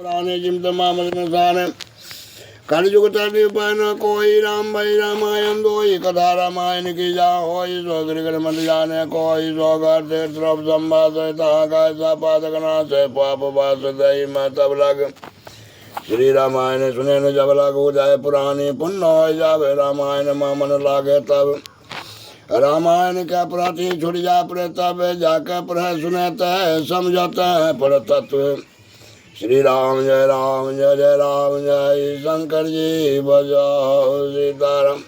पुराने जिमत मामन कलयुग तन कोई राम भाई रामायण दोई कथा रामायण की जा होई सो गिर मत जाने कोई सो घर देर तरफ संवाद का पादकना से पाप वास दही मैं तब लग श्री रामायण सुने न जब लग हो जाए पुरानी पुण्य हो जावे रामायण मामन लागे तब रामायण का प्रति छुट जा पड़े तब जाकर पढ़े सुनते समझते हैं पढ़ तत्व श्री राम जय राम जय शंकर जी बजाओ सीताराम।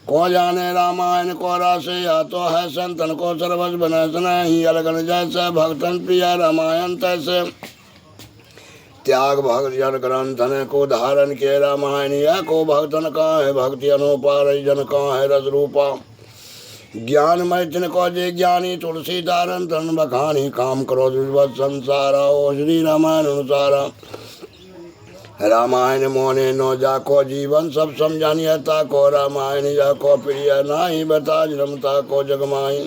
को जाने रामायण को रस या तो है संतन को सर्वस बने सुने ही अलगन जैसे भक्तन प्रिय रामायण तैसे त्याग भक्त जन ग्रंथन को धारण के रामायण यह को भक्तन का है भक्ति अनुपार जन का है रस रूपा ज्ञान मैथिन को जे ज्ञानी तुलसी धारण तन बखानी काम करो दुर्वत संसारा ओ श्री रामायण अनुसारा रामायण मोने नो जाको जीवन सब समझानियता को रामायण जाको प्रिय नाही बता रमता को जगमाई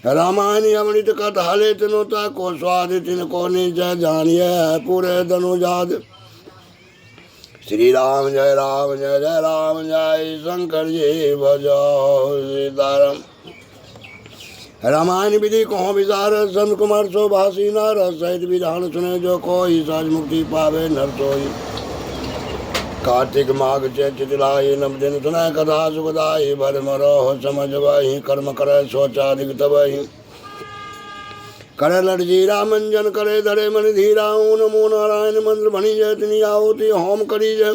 रामायण अमृत कथा ले तिनोता को स्वाद तिन को निज जानिए पूरे धनुजाद श्री राम जय राम जय शंकर जी बजाओ सीताराम। रामायण विधि कहो विचार संत कुमार सो भासी नार सहित विधान सुने जो कोई सहज मुक्ति पावे नर सोई कार्तिक माघ चितलाई नव दिन सुने कथा सुखदाई भर मरो समझ वही कर्म करे सोचाधिक तबही करे लड़जी रामंजन करे धरे मन धीरा नमो नारायण मंत्र भणी जय तिनी आहुति होम करी जय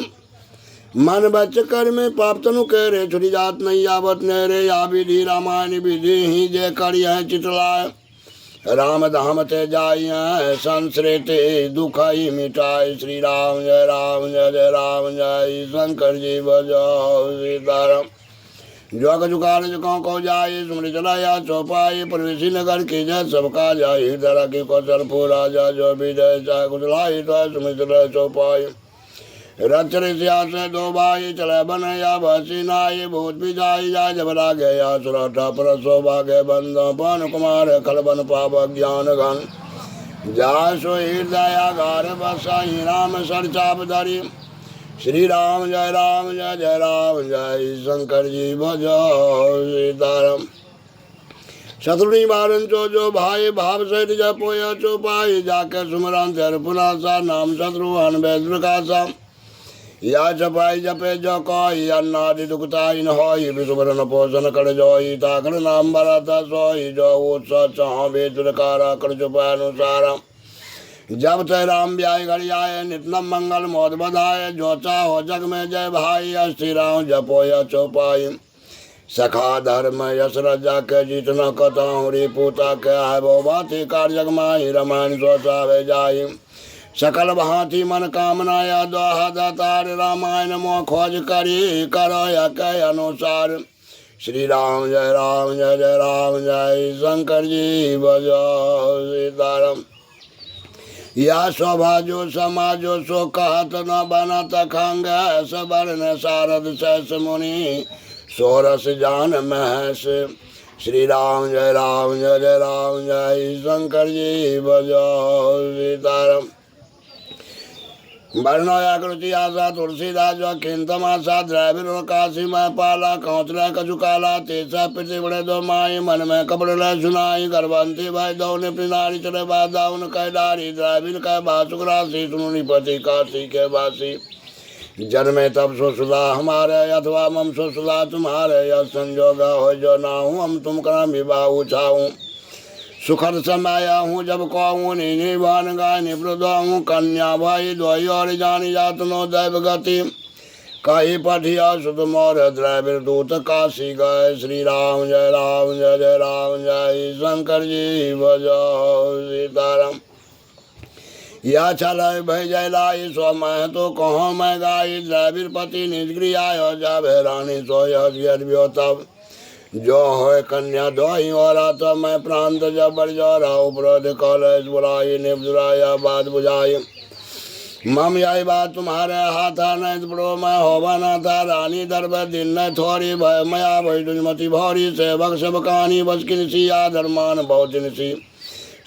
मन बच कर में पाप तनु कह रे छुरी जात नहीं आवत न रे या विधि रामायण विधि ही जय करी है चितलाय राम धाम ते जाई है संसृते दुखाई मिटाई श्री राम जय राम जय शंकर जी बजाओ सीताराम। जोग जुकार जुकाओं को जाए सुमरी चलाया चौपाई प्रवेशी नगर की जय सबका जाए दरा की कौशल पूरा जा जो भी जय चाहे कुचलाई तो सुमरी चला चौपाई रचर से दो भाई चले बन या बसी नाई भूत भी जाई जा जब लागे या सुरठा पर सौभाग्य बंदो पन कुमार खलबन पाप ज्ञान घन जा सो हृदया गार बसाई राम सर चाप धरी श्री राम जय राम जय शंकर जी बजाओ सीताराम। शत्रुनी मारन जो भाई भाव सहित जपोय चौपाई जाके सुमरान तेर पुनासा नाम शत्रु अनवैद प्रकाशा या जपाई जपे जो कोई अन्नादि दुखताइन होई विषुवरन पोषण कर जोई ताकर नाम बराता सोई जो उत्सव चाह वेदकारा कर चुपाय अनुसारा जब ते राम ब्याय घड़ी आए नितनम मंगल मोद बधाए जो चाहो जग में जय भाई अस्थि राम जपोय चौपाई सखा धर्म यश रजा के जीतना कथाऊँ रिपुता के है वो बाती कार जग माही रामायण सोचावे जाई सकल भांति मन कामनाया दोहा दातार रामायण मो खोज करी करो या के अनुसार श्री राम जय राम जय शंकर जी बजाओ सीताराम। या शोभा जो समाजो सो कहत न बनत खंग सबर्ण सारद सहस मुनि सोरस जान महस श्री राम जय राम जय शंकर जी बजाओ सीताराम। वर्णयाकृति आशा तुलसीदास जो खिंतमाशा द्रविर काशी में पाला कौतला कजुकाला तेसा पिति बड़े दो माई मन में कपड़ ले सुनाई गर्भवंती भाई दो ने नारी चले बादाउन कह डारी द्रविर कह बासुक राशि सुनुनी पति काशी के बासी जन्मे तब सो सुधा हमारे अथवा मम सो सुधा तुम्हारे यह संजोग हो जो ना हूँ हम तुम करा विवाह उछाऊँ सुखद समाया हूँ जब कहूँ निभान गाय निवृद्ध हूँ कन्या भाई द्वय और जानी जात नो दैव गति कही पठिया सुध मोर द्रविर दूत काशी गए श्री राम जय राम जय शंकर जी बजाओ सीताराम। या चल भय जय लाई सो मैं तो कहो मैं गाई द्रविर पति निजगृह आयो जावे रानी सो तब जो है कन्या दोही और तो मैं प्रांत जब बढ़ जोरा उपरोध कॉलेज बुलाई निबुराया बात बुझाई मम यही बात तुम्हारे हाथा नहीं बड़ो मैं होवा न था रानी दरब दिन न थोड़ी भय मया भई दुमति भौरी सेवक सब कहानी बस किनसी आधरमान बहुत सी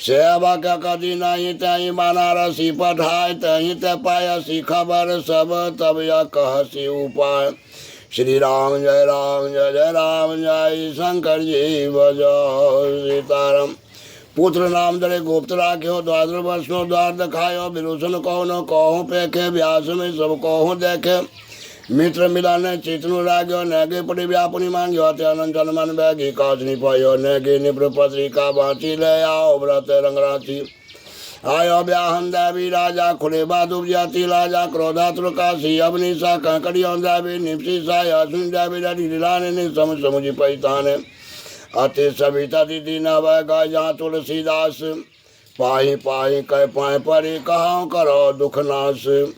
सेवा क्या कदी नहीं तही बनारसी पठाए तही ते पायसी खबर सब तब यह कहसी उपाय। श्री राम जय राम जय जय राम जय शंकर जी बजो सीताराम। पुत्र नाम दरे गुप्त राख्यो द्वादर वर्षो द्वार दिखायो विरोचन कहो कहो पेखे व्यास में सब कहो देखे। मित्र मिलन चितनु राग्यो नेगे पड़ी व्यापुनि मांग्यो त्यानंद जन मन बैगी काजनी पायो नेगे निप्र पत्रिका बाँची ले आओ व्रत रंगराची। आयो ब्याहन देवी राजा खुले बादुब जाति राजा क्रोधातुर काशी अवनीसा कंकड़ियों देवी निपसी साया सुन देवी रड़ी लीलाने ने समुझी पैताने। अति सविता दीदी न वह गाय जहाँ तुलसीदास पाही पाही कह पाए परी कहाँ करो दुख नाश।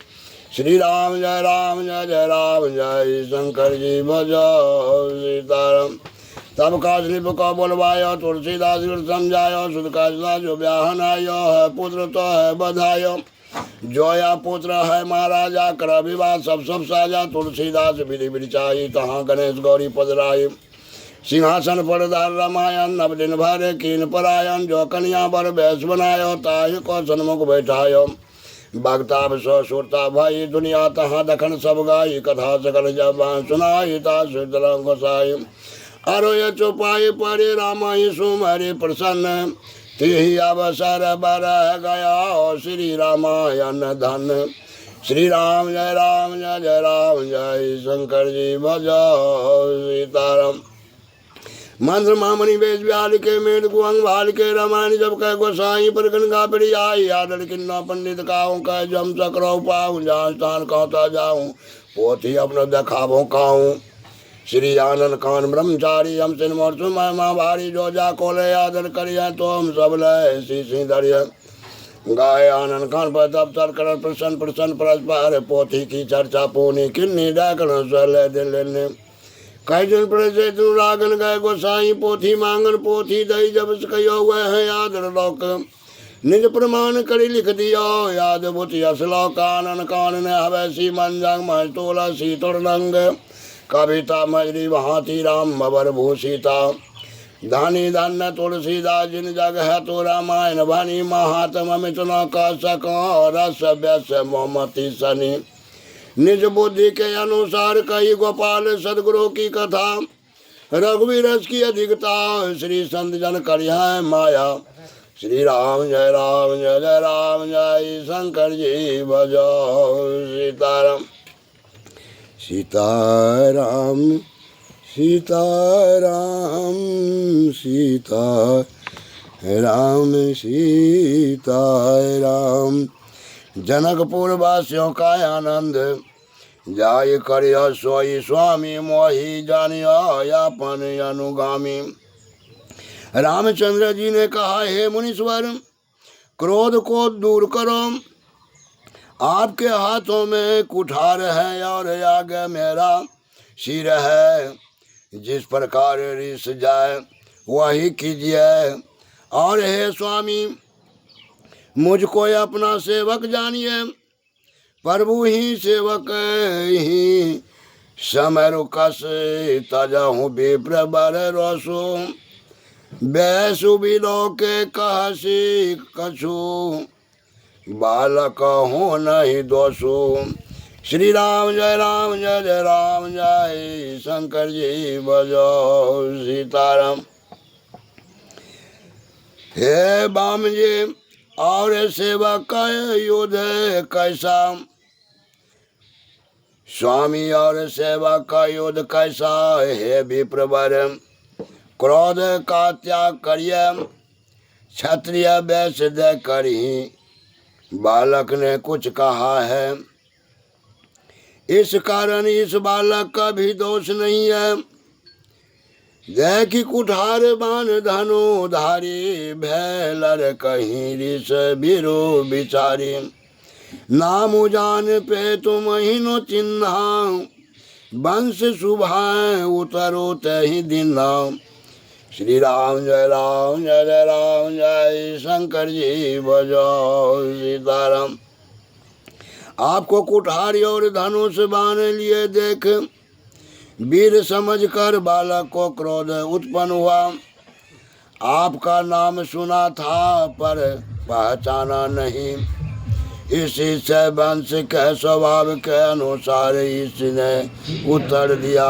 श्री राम जय राम जय जय राम जय शंकर जी भजो सीताराम। तब काशलिप को बोलवायो तुलसीदास समझायो सुध काशला जो ब्याहन आयो है पुत्र तो है बधायो। जोया पुत्र है महाराजा कर विवाह सब साजा। तुलसीदास विधि विधि चाही तहाँ गणेश गौरी पदराई। सिंहासन पर दार रामायण नव दिन भर कीन परायण। जो कन्या बर बैस बनायो ताहि को सन्मुख बैठायो। भक्ताब सो सुरता भाई दुनिया तहाँ दखन सब गाई। कथा सकल जब सुनाई ता सुतरंग गोसाई। अरोय चौपाई परे राम ही सुमरि प्रसन्न। तिहि अवसर बर गया श्री रामायण धन। श्री राम जय जय राम जय शंकर जी भजो सीताराम। मंत्र मामनी वेद व्याल के मेड कुअंग भाल के रामायण जब कह गोसाई पर गंगा पड़ी आई। आदर किन्ना पंडित काहूँ कह जम चक्रो पाऊँ जहाँ स्थान कहता जाऊँ पोथी अपना देखाबो काहूँ। श्री आनंद कान ब्रह्मचारी हम सिन मोर्चु महिमा भारी जो जा कोले आदर करिए तो हम सब लय सी धरिए। गाय आनंद खान पर दफ्तर कर प्रसन्न प्रसन्न परस्पर पोथी की चर्चा पूनी किन्नी डाकन सले दिल कई दिन पर तू रागन गए गोसाई पोथी मांगन पोथी दई जब कहो वह है याद लोक। निज प्रमाण करी लिख दियो याद बुति असलोक। आनन कान ने हवैसी मन जंग मह तोला शीतल रंग। कविता मजरी भांति राम मबर भूषिता। धानी धन्य तुलसीदास जिन जग है तो रामायण भनी। महात्म अमित न का सको रस व्यस मोमती सनी। निज बुद्धि के अनुसार कही गोपाल सदगुरु की कथा। रघुवीर रस की अधिकता श्री संत जन करिया माया। श्री राम जय जय राम जय शंकर जी भजो सीताराम। सीताराम सीताराम सीताराम सीताराम। जनकपुर वासियों का आनंद जाय करिया सोई स्वामी मोहि जानिया यापन अनुगामी। रामचंद्र जी ने कहा हे मुनीश्वर क्रोध को दूर करो। आपके हाथों में कुठार है और आगे मेरा सिर है। जिस प्रकार रिस जाए वही कीजिए। और हे स्वामी मुझको अपना सेवक जानिए। प्रभु ही सेवक ही समय रुकस तजहूँ विप्र बर रोसो। बैसु बिलो के कहसी कछु बालक हो नहीं दोषो। श्री राम जय जय राम जय शंकर जी बजो सीताराम। हे बाम जी और सेवा का युद्ध कैसा। स्वामी और सेवा का युद्ध कैसा है विप्रवर। क्रोध का त्याग करिए क्षत्रिय वैश्य दे करी। बालक ने कुछ कहा है इस कारण इस बालक का भी दोष नहीं है। देखी कुठार बान धनु धारी भैलर कहीं रिस बिरु बिचारी। नाम जान पे तुम ही नो चिन्हा वंश शुभाएं उतरो तही दिना। श्री राम जय जय राम जय शंकर जी बजो सीताराम। आपको कुठारी और धनुष बाण लिए देख वीर समझकर बालक को क्रोध उत्पन्न हुआ। आपका नाम सुना था पर पहचाना नहीं, इसी से वंश के स्वभाव के अनुसार इसने उत्तर दिया,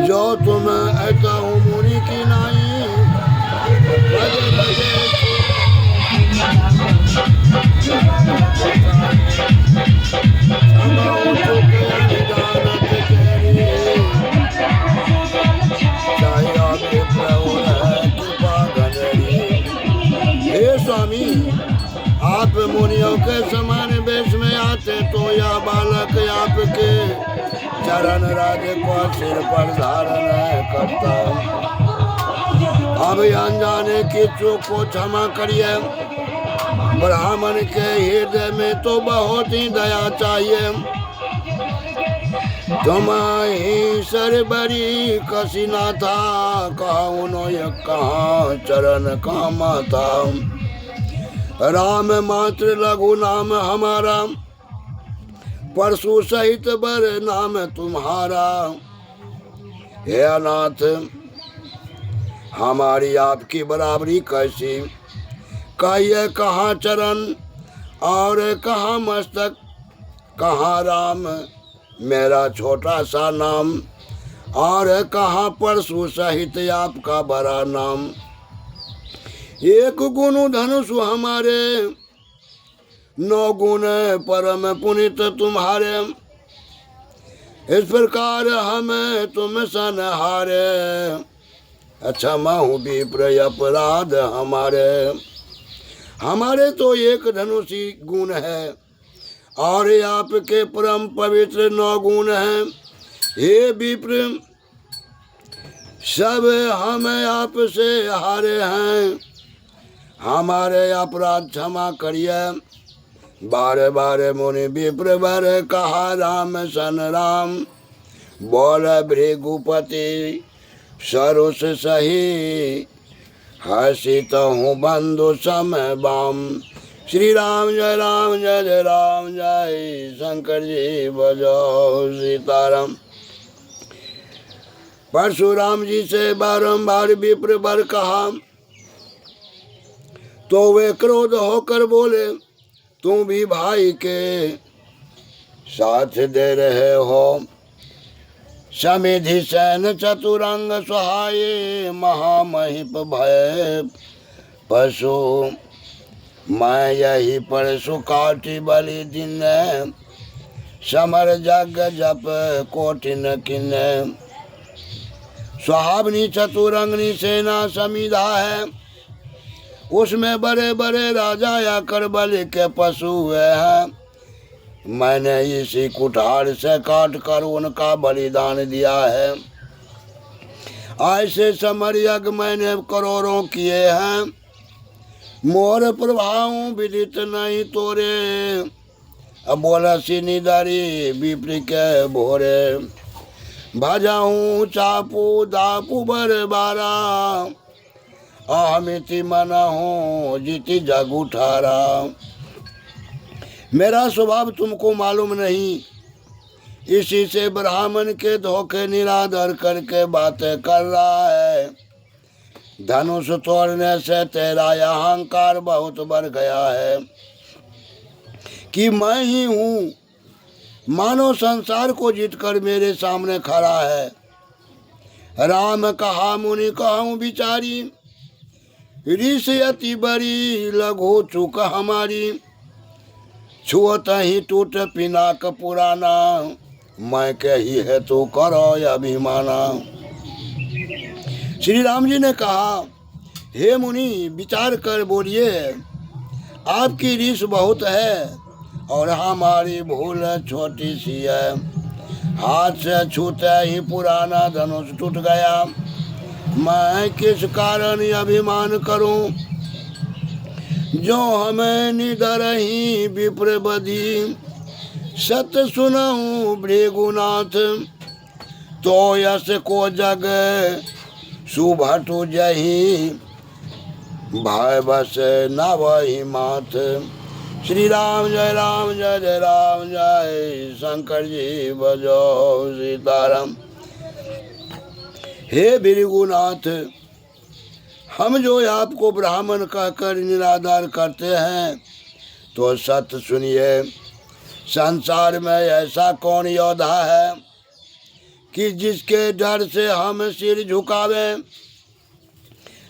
जो तुम ऐसा हूँ मुनि की नाई, हे स्वामी, आप मुनियों के समान वेश में आते तो यह बालक आपके चरण राज को सिर पर धारण करता। अब अनजाने की चूक को क्षमा करिए, ब्राह्मण के हृदय में तो बहुत ही दया चाहिए। तुम्हारी सरबरी कसीना था, कहा उन्होंने कहाँ चरण कहाँ माता, राम मात्र लघु नाम हमारा, परशु सहित बर नाम तुम्हारा। हे अनाथ, हमारी आपकी बराबरी कैसी, कहिए कहाँ चरण और कहाँ मस्तक, कहाँ राम मेरा छोटा सा नाम, और कहाँ परशु सहित आपका बड़ा नाम। एक गुण धनुष हमारे, 9 गुण परम पुनित तुम्हारे, इस प्रकार हमें तुम सनहारे, अच्छा महु विप्र अपराध हमारे। हमारे तो एक धनुषी गुण है और आपके परम पवित्र 9 गुण हैं। हे विप्र, सब हम आपसे हारे हैं, हमारे अपराध क्षमा करिए। बारे बारे मुनि विप्र वर कहा राम सन राम, बोल भृगुपति सरुष सही, हसित हूँ बंधु सम बाम। श्री राम जय राम जय जय राम जय शंकर जी बजाओ सीताराम। परशुराम जी से बारंबार विप्र वर कहा तो वे क्रोध होकर बोले, तुम भी भाई के साथ दे रहे हो, समिधि सैन चतुरंग सहाय, महामहिप भय पशु, मैं यही परशु काटि बलि दिन, समर जग जप कोटिन किन। सुहावनी चतुरंगनी सेना समिधा है, उसमें बड़े बड़े राजा या कर बलि के पशु हुए हैं, मैंने इसी कुठार से काट कर उनका बलिदान दिया है। ऐसे समर यज्ञ मैंने करोड़ों किए हैं, मोर प्रभाव विदित नहीं तोरे, अब बोला सिनिदारी विप्र के भोरे, भजाऊं चापू दापू बर बारा, अहमिति मना हूँ जीती जग उठारा। मेरा स्वभाव तुमको मालूम नहीं, इसी से ब्राह्मण के धोखे निरादर करके बातें कर रहा है। धनुष तोड़ने से तेरा अहंकार बहुत बढ़ गया है कि मैं ही हूँ, मानो संसार को जीतकर मेरे सामने खड़ा है। राम कहा मुनि कहूँ बिचारी, ऋष अति बड़ी लघु चूक हमारी, छुअत ही टूट पिनाक पुराना, मैं कही है तो करो अभिमाना। श्री राम जी ने कहा, हे मुनि विचार कर बोलिए, आपकी ऋष बहुत है और हमारी भूल छोटी सी है। हाथ से छूते ही पुराना धनुष टूट गया, मैं किस कारण अभिमान करूं, जो हमें निडर ही विप्र बधी, सत्य सुनऊं भृगुनाथ, तो यश को जग सुभटु जही, भाई बस न वही माथ। श्री राम जय राम जय जय राम जय शंकर जी बजाओ सीताराम। हे भृगुनाथ, हम जो आपको ब्राह्मण कहकर निरादर करते हैं, तो सत्य सुनिए, संसार में ऐसा कौन योद्धा है कि जिसके डर से हम सिर झुकावें।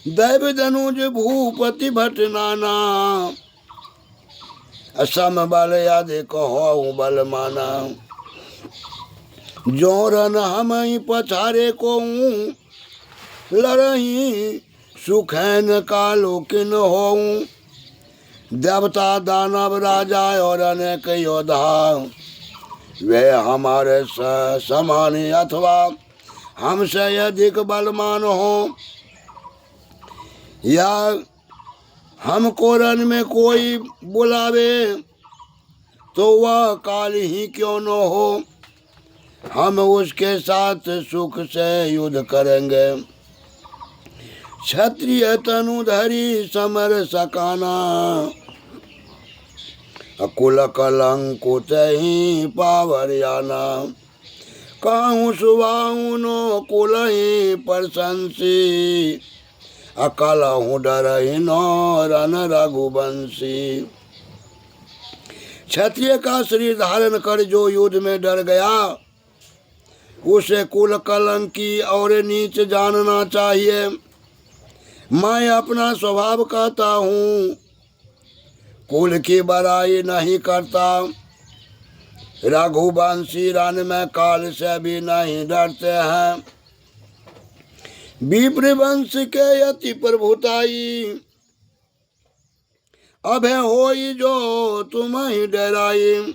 दैव धनुज भूपति भट नाना, असम बल यदि कहो बल माना। जोरन हम ही पछारे को लड़ही, सुखैन कालो किन होऊं। देवता दानव राजा और अनेक योद्धा, वे हमारे समान अथवा हमसे अधिक बलवान हो, या हमको रण में कोई बुलावे तो वह काल ही क्यों न हो, हम उसके साथ सुख से युद्ध करेंगे। क्षत्रिय तनुधरी समर सकाना, कुल कलंकुत ही पावरियाना। कहूँ सुबाहु नो कुल ही प्रशंसी, अकल हूँ डर ही नो रन रघुवंशी। क्षत्रिय का शरीर धारण कर जो युद्ध में डर गया, उसे कुल कलंकी और नीच जानना चाहिए। मैं अपना स्वभाव कहता हूँ, कुल की बड़ाई नहीं करता। रघुवंशी रण में काल से भी नहीं डरते हैं। विप्र वंश के यति प्रभुताई, अभय होई जो तुम ही डराई।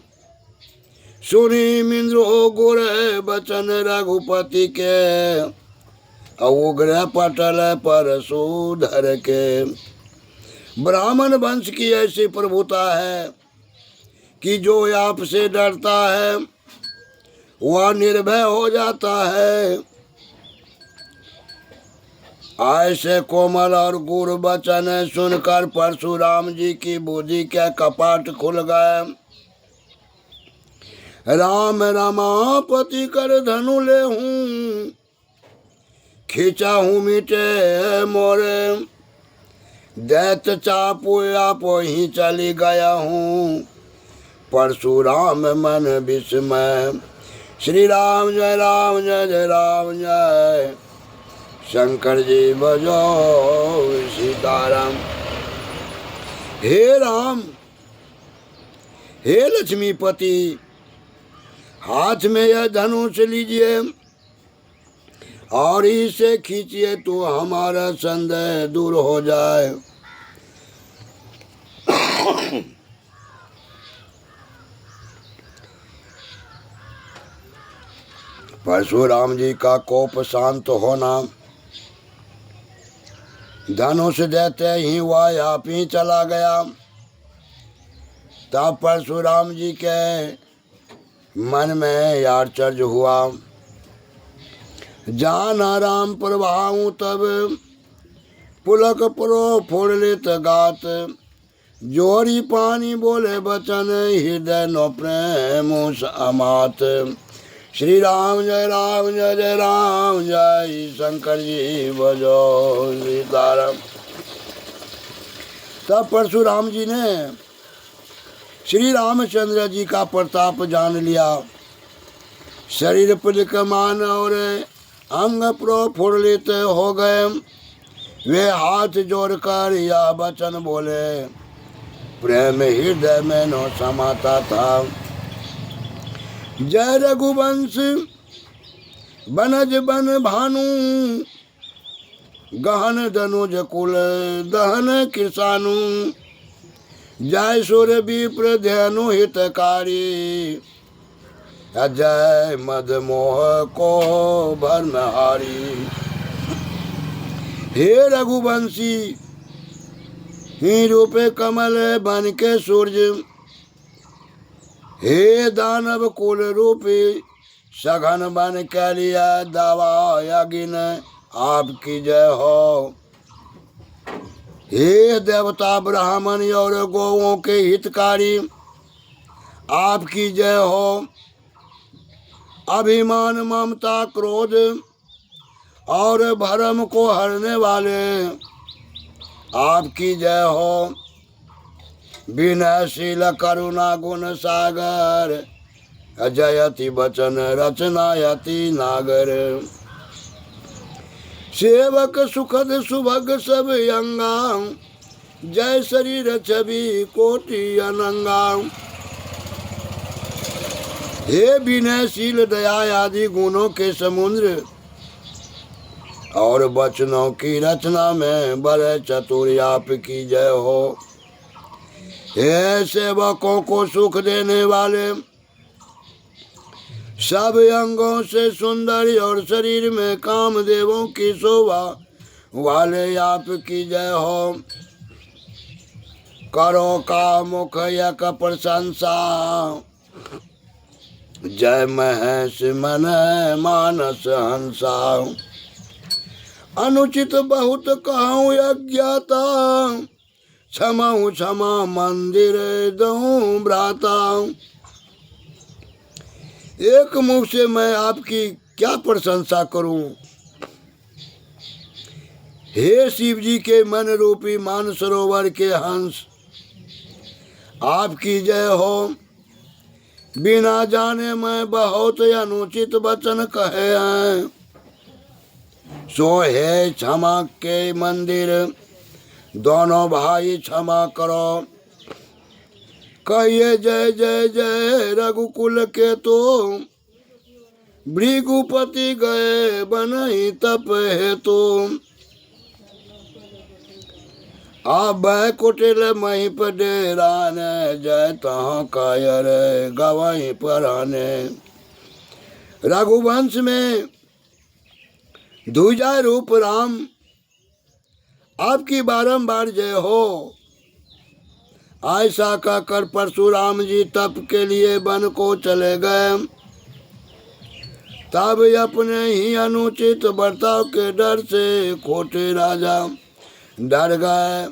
सुनी मिंद्रो गुर बचन रघुपति के, उग्र पटल परशुधर के। ब्राह्मण वंश की ऐसी प्रभुता है कि जो आपसे डरता है वह निर्भय हो जाता है। ऐसे कोमल और गुर वचन सुनकर परशुराम जी की बुद्धि के कपाट खुल गए। राम रमापति कर धनु ले हूँ, खींचा हूँ मिटे मोरे। दैत चापो आप ही चली गया हूँ, परशुराम मन विस्मय। श्री राम जय राम जय जय राम जय, शंकर जी बजो सीताराम। हे राम, हे लक्ष्मीपति, हाथ में यह धनुष लीजिए और इसे खींचिए तो हमारा संदेह दूर हो जाए। परशुराम जी का कोप शांत होना, धनुष देते ही वह आप ही चला गया। तब परशुराम जी के मन में आश्चर्य हुआ। जाना राम प्रभाऊ तब पुलक प्रो फोड़ लेत गात। जोरी पानी बोले बचन हृदय नो प्रेम अमात। श्री राम जय राम जय जय राम जय, शंकर जी बजो सीताराम। तब परशुराम जी ने श्री रामचंद्र जी का प्रताप जान लिया। शरीर पुलकमान और अंग प्रफुल्लित हो गए। वे हाथ जोड़कर यह वचन बोले, प्रेम हृदय में न समाता था। जय रघुवंश बनज बन भानु, गहन धनुज कुल दहन किसानु। जय सुर विप्र धेनु हितकारी, जय मद मोह को भरमहारी। हे रघुवंशी, ही रूपे कमल बन के सूर्य। हे दानव कुल रूपी सघन बन के लिया दावा यज्ञ आपकी जय हो। हे देवता ब्राह्मण और गौओं के हितकारी, आपकी जय हो। अभिमान ममता क्रोध और भरम को हरने वाले, आपकी जय हो। विनयशील करुणा गुण सागर, जयति बचन रचनायति नागर। सेवक सुखद सुभग सब अंगा, जय शरीर छवि कोटि अनंगा। हे विनयशील दया आदि गुणों के समुद्र और वचनों की रचना में बड़े चतुर आपकी जय हो। हे सेवकों को सुख देने वाले, सब अंगों से सुंदर और शरीर में कामदेवों की शोभा वाले आपकी जय हो। करो का मुख यक प्रशंसा, जय महेश मन मानस हंसा। अनुचित बहुत कहूँ अज्ञाता, क्षमाऊँ क्षमा मंदिर दूँ भ्राता। एक मुख से मैं आपकी क्या प्रशंसा करूं। हे शिव जी के मन रूपी मानसरोवर के हंस, आपकी जय हो। बिना जाने मैं बहुत अनुचित वचन कहे हैं, सो है क्षमा के मंदिर दोनों भाई क्षमा करो। कहिए जय जय जय रघुकुल के तो, भृगुपति गए बनहि तप हेतु। आप बैकुटिल मही डेरान, जय तहाँ कायर गवहीं पराने। रघुवंश में दूजा रूप राम, आपकी बारंबार जय हो। ऐसा कहकर परशुराम जी तप के लिए वन को चले गए। तब अपने ही अनुचित बर्ताव के डर से खोटे राजा डर गए।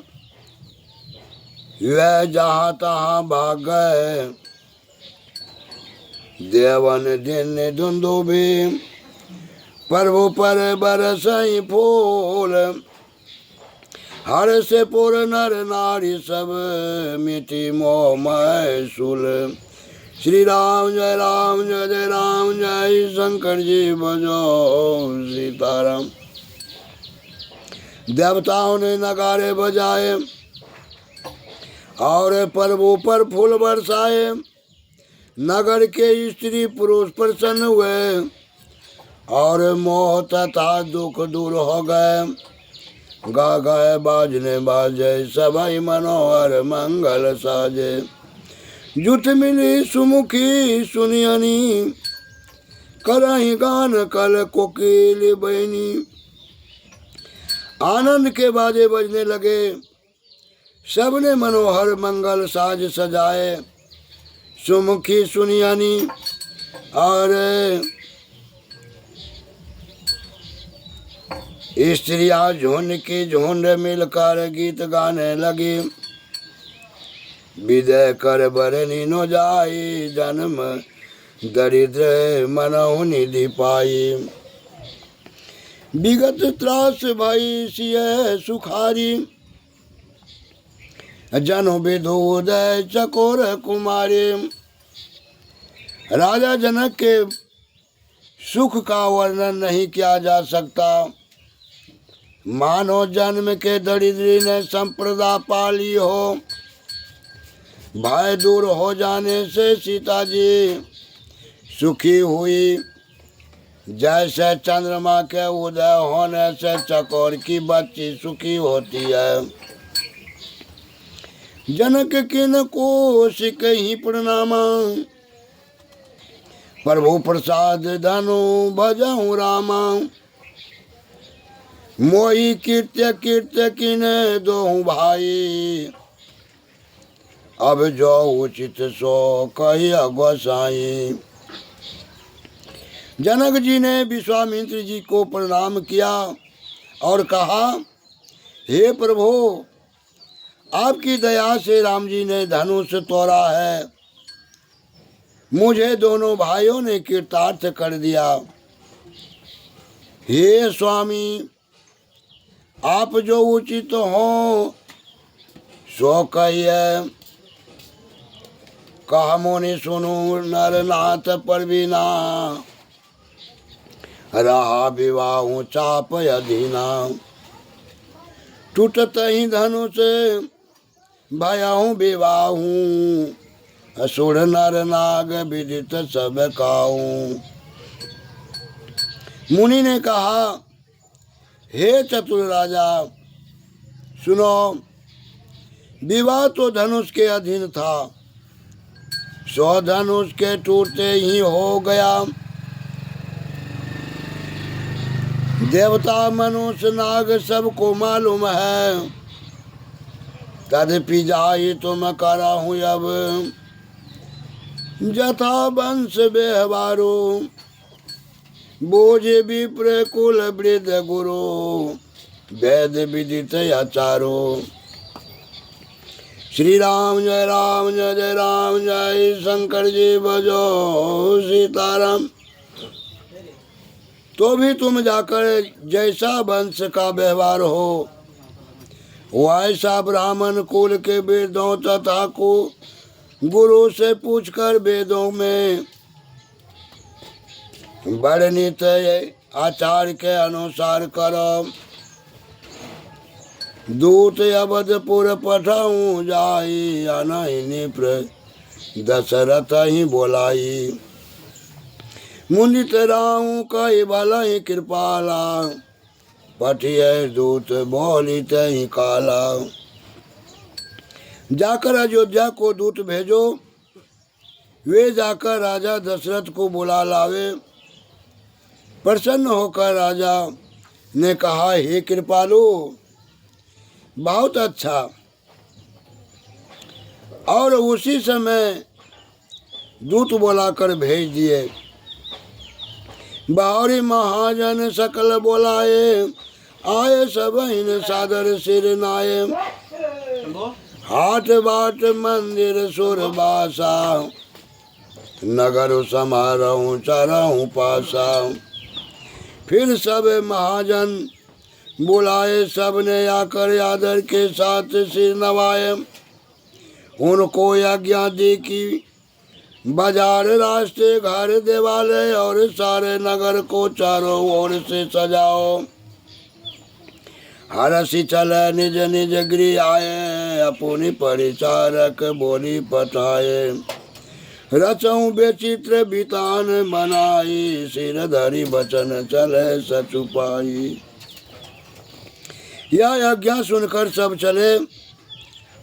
वह जहाँ तहाँ भाग गए। देवन दिन दुंदुभी, प्रभु पर बरसई फूल। हर से पुर नर नारी सब, मिटी मोह मय शूल। श्री राम जय राम जय जय राम, जय शंकर जी बजो सीताराम। देवताओं ने नगारे बजाए और प्रभु पर फूल बरसाए। नगर के स्त्री पुरुष प्रसन्न हुए और मोह तथा दुख दूर हो गए। गा गाए बाजने बाजे, सभई मनोहर मंगल साजे। जुट मिली सुमुखी सुनियनी, करही गान कल कोकिल बहनी। आनंद के बाजे बजने लगे। सबने मनोहर मंगल साज सजाए। सुमुखी सुनियनी और स्त्रियां झुंड की झुंड मिलकर गीत गाने लगी। विदय कर बरनी नो जाई, जन्म दरिद्र मनहु निधि पाई। विगत त्रास भई सिय सुखारी, जनु विदुदय चकोर कुमारी। राजा जनक के सुख का वर्णन नहीं किया जा सकता। मानो जन्म के दरिद्री ने संप्रदा पाली हो। भय दूर हो जाने से सीता जी सुखी हुई। जैसे चंद्रमा के उदय होने से चकोर की बच्ची सुखी होती है। जनक किन को सिकहि प्रणामा, प्रभु प्रसाद धनु भजहु रामा। मोहि कीर्त्य कीर्त्य किने दोहु भाई, अब जो उचित सो कही गोसाई। जनक जी ने विश्वामित्र जी को प्रणाम किया और कहा, हे प्रभु, आपकी दया से राम जी ने धनुष तोड़ा है। मुझे दोनों भाइयों ने कृतार्थ कर दिया। हे स्वामी, आप जो उचित हो सो कहिए। कहा मुनि सुनु नरनाथ परवीना, रहा विवाहु चाप अधीना। टूटत ही धनुष भयहु विवाहु, असुर नर नाग विदित सब काहू। मुनि ने कहा, हे चतुर राजा सुनो, विवाह तो धनुष के अधीन था, सौ धनुष के टूटते ही हो गया। देवता मनुष्य नाग सबको मालूम है, तदपि जाहि तुम कराहूँ अब, जथा वंश व्यवहारो, बोझ विप्र कुल वृद्ध गुरु, वेद विदित आचारो। श्री राम जय राम जय जय राम, जय शंकर जी बजो सीताराम। तो भी तुम जाकर जैसा वंश का व्यवहार हो वैसा ब्राह्मण कुल के वेदों तथा को गुरु से पूछकर वेदों में वर्णित आचार के अनुसार करो। दूत अवधपुर पठाऊं जाई, अनहिनी दशरथ ही बोलाई। मुंदित राहु कही भलहि कृपाला, पठिय दूत बोलित ही काला। जाकर अयोध्या को दूत भेजो, वे जाकर राजा दशरथ को बुला लावे। प्रसन्न होकर राजा ने कहा, हे कृपालु, बहुत अच्छा। और उसी समय दूत बुलाकर भेज दिए। बाहरी महाजन सकल बोलाए, आए सब इन सादर सिर नाये। हाट बाट मंदिर सुरबासा, नगर समारोह चरहूँ पासा। फिर सब महाजन बुलाए, सबने आकर आदर के साथ सिर नवाए। उनको आज्ञा दी कि बाजार रास्ते घर देवालय और सारे नगर को चारों ओर से सजाओ। हरसी चले निज निज गृह आए, अपनी परिचारक बोली पठाए। रचऊँ बेचित्र बितान बनाई, सिर धरी बचन चले सचुपाई। यह आज्ञा सुनकर सब चले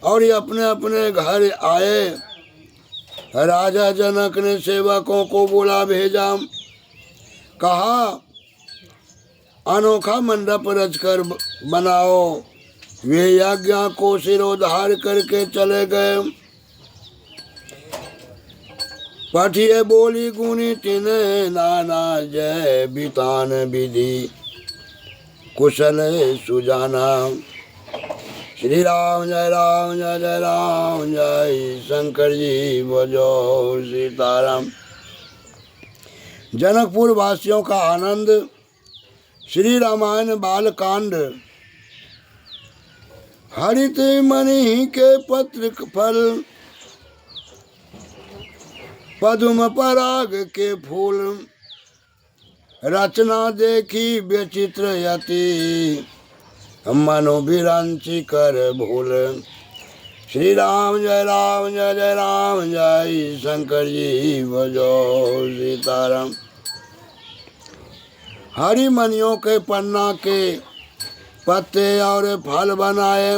और ये अपने अपने घर आए। राजा जनक ने सेवकों को बुला भेजा, कहा अनोखा मंडप रचकर बनाओ। वे आज्ञा को सिरोधार करके चले गए। पठिए बोली गुनी तिन्ह नाना, जय बितान विधि कुशल सुजाना। श्री राम जय राम जय जय राम, जय शंकर जी बजो सीताराम। जनकपुर वासियों का आनंद। श्री रामायण बालकांड। हरित मणि के पत्र फल, पद्म पराग के फूल। रचना देखी विचित्र यति, मनो विरंची कर भूल। श्री राम जय राम जय जय राम, जय शंकर जी बजो सीताराम। हरि मनियों के पन्ना के पत्ते और फल बनाए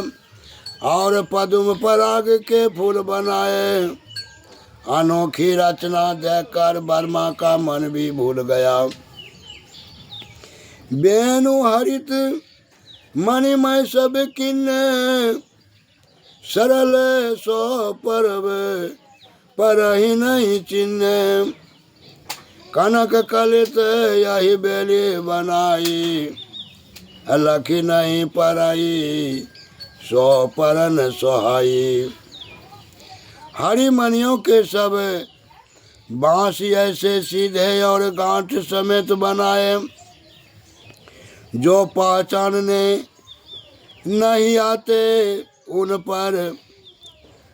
और पद्म पराग के फूल बनाए। अनोखी रचना देखकर वर्मा का मन भी भूल गया। बेनु हरित मणिमय सब किन्ने, सरल सो परब पर ही नहीं चिन्ह। कनक कलित यही बेली बनाई, लखी नहीं पराई सो परन सोहाई। हरि मणियों के सब बांसी ऐसे सीधे और गांठ समेत बनाए, जो पहचानने नहीं आते उन पर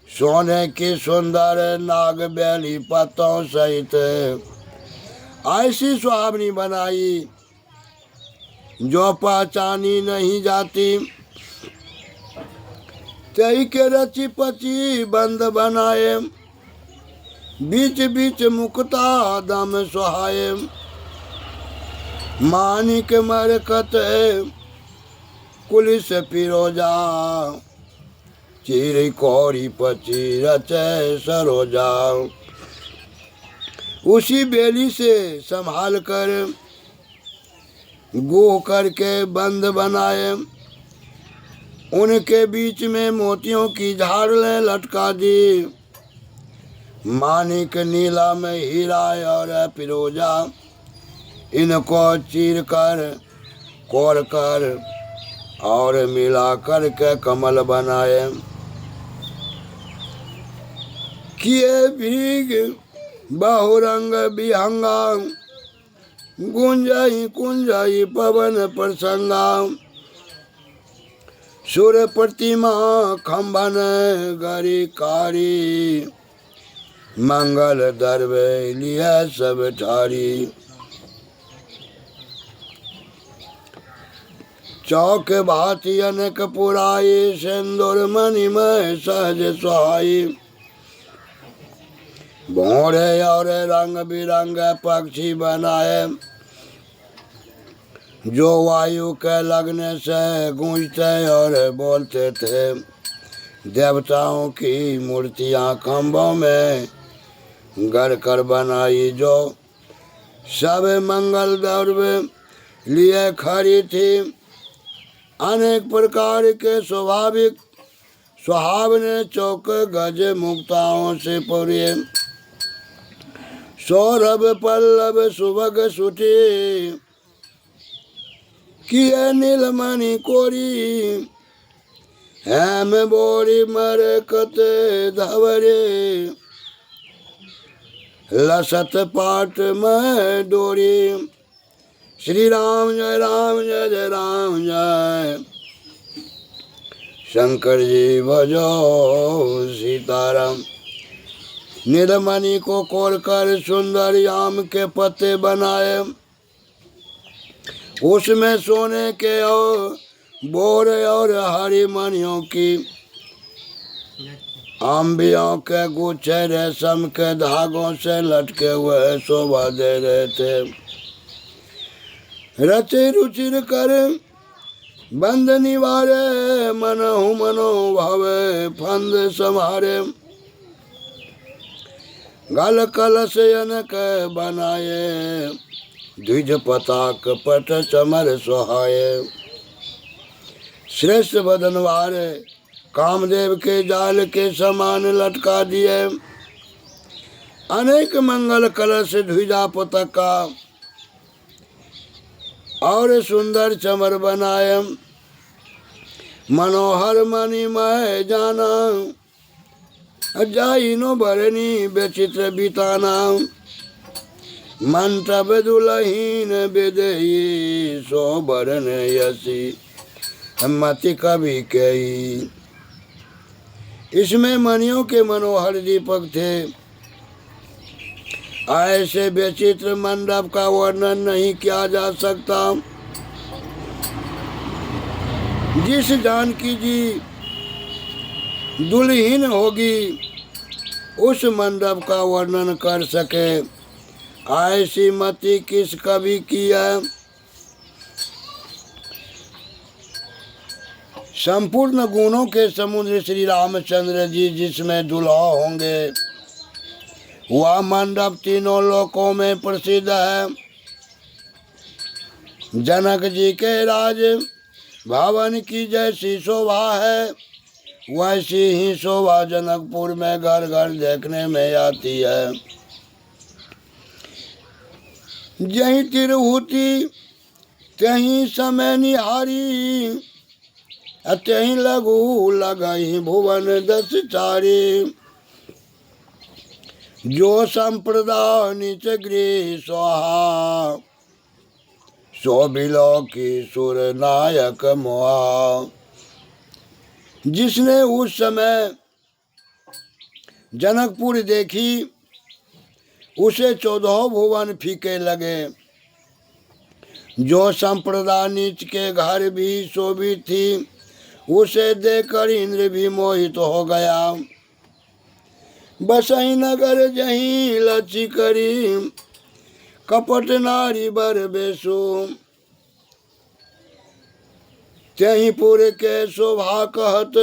सोने की सुंदर नाग बैली पत्तों सहित ऐसी सुहावनी बनाई जो पहचानी नहीं जाती। तई के रची पची बंद बनाए बीच बीच मुक्ता दम सुहाए। मानिक मरकत कुलिस फिरोजा चीरी कोरी पची रचे सरोजा। उसी बेली से संभाल कर गोह करके बंद बनाए। उनके बीच में मोतियों की झाड़लें लटका दी। मानिक नीला में हीरा और फिरोजा इनको चीर कर कोर कर और मिला कर के कमल बनाए। किए भीग बहुरंग विहंगा गुंजाई कुंजाई पवन प्रसंगा। सूर्य प्रतिमा खंभन गरी कारी मंगल दरवे लिया सब ठारी। चौक भाती अनेक पुराई सिंदूर मणिमय सहज सुहाई। भौरे और रंग बिरंग पक्षी बनाए जो वायु के लगने से गूंजते और बोलते थे। देवताओं की मूर्तियां खंभों में गढ़ कर बनाई जो सब मंगल द्रव्य लिए खड़ी थी। अनेक प्रकार के स्वाभाविक सुहावने चौक गज मुक्ताओं से पूरे। सौरभ पल्लव सुभग सुठी किए नीलमणि कोरी। हेम बोरी मरकत धवरे लसत पाट में डोरी। श्री राम जय जय राम जय शंकर जी भजो सीताराम। नीलमणि को कोर कर सुंदर आम के पत्ते बनाए। उसमें सोने के और बोर और हरी मणियों की आंबियों के गुच्छे रेशम के धागों से लटके हुए शोभा दे रहे थे। रचे रुचिर कर बंद निवारे मनहु मनो भावे फंद संहारे। गल कलश अनक बनाए द्विज पताक पट चमर सुहाए। श्रेष्ठ बदन वारे कामदेव के जाल के समान लटका दिए। अनेक मंगल कलश ध्वजा पताका और सुंदर चमर बनाए। मनोहर मणिमय जाना जाइनो भरनी बेचित्र बिताना। मंटब दुलहीन विदेही सोबरन यसी मति कवि कही। इसमें मणियों के मनोहर दीपक थे। ऐसे विचित्र मंडप का वर्णन नहीं किया जा सकता। जिस जानकी जी दुल्हीन होगी उस मंडप का वर्णन कर सके ऐसी मति किस कवि की है। संपूर्ण गुणों के समुद्र श्री रामचंद्र जी जिसमें दुल्हा होंगे वह मंडप तीनों लोकों में प्रसिद्ध है। जनक जी के राज भवन की जैसी शोभा है वैसी ही शोभा जनकपुर में घर घर देखने में आती है। जहीं तिरहुती तहीं समय निहारी तहीं लघु लगही भुवन दस चारी। जो संप्रदा निच गृह स्वाहा सो बिलो की सुर नायक मोहा। जिसने उस समय जनकपुर देखी, उसे 14 भुवन फीके लगे। जो संप्रदा नीच के घर भी शोभित थी, उसे देखकर इंद्र भी मोहित हो गया। बसई नगर जहीं लची करी, कपट नारी बर बेसु। त्यहीं पुर के शोभा कहत,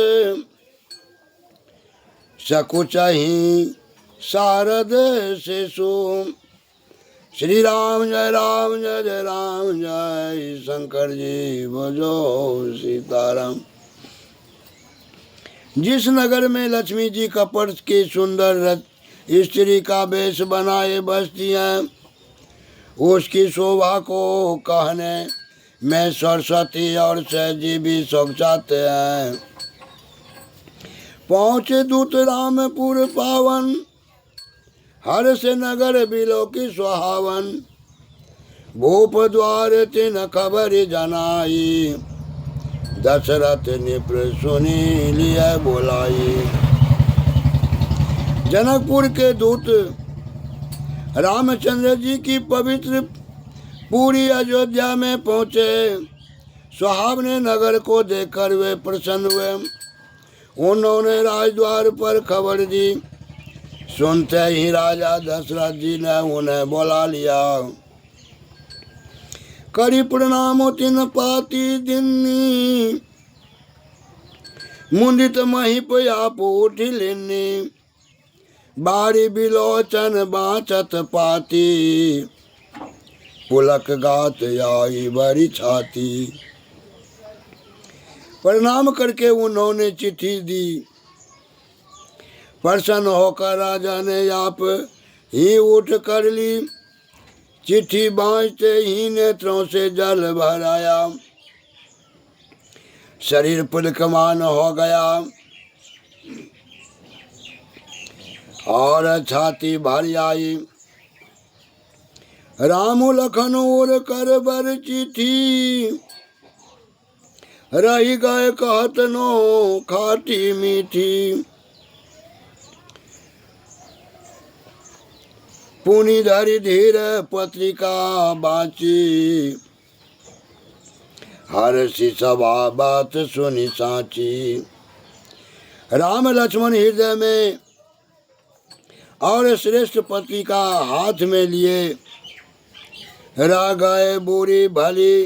सकुचहि शारद शेषु। श्री राम जय राम जय जय राम जय शंकर जी भजो सीताराम। जिस नगर में लक्ष्मी जी कपट की सुंदर स्त्री का वेश बनाए बसती हैं, उसकी शोभा को कहने में सरस्वती और सहजी भी शोक जाते हैं। पहुँचे दूत रामपुर पावन, हर से नगर बिलो की सुहावन। भूप द्वार तिन खबर जनाई, दशरथ निप्र सुनी लिया बोलाई। जनकपुर के दूत रामचंद्र जी की पवित्र पूरी अयोध्या में पहुँचे। सुहावने नगर को देखकर वे प्रसन्न हुए। उन्होंने राजद्वार पर खबर दी। सुनते ही राजा दशरथ जी ने उन्हें बुला लिया। करी प्रणाम तिन पाती दिन्नी, मुंदित महिप आप उठ लेनी। बारी बिलोचन बाँचत पाती, पुलक गात आई बड़ी छाती। प्रणाम करके उन्होंने चिट्ठी दी। प्रसन्न होकर राजा ने आप ही उठ कर ली। चिट्ठी बाँचते ही नेत्रों से जल भर आया। शरीर पुलकमान हो गया और छाती भर आई। राम लखन और कर बर चिट्ठी, रही गए कहत नो खाटी मीठी। पुनि धरि धीर पत्रिका बाँची, हर्षि सभा बात सुनी साची। राम लक्ष्मण हृदय में और श्रेष्ठ पत्रिका हाथ में लिए रह गए बुरी भली।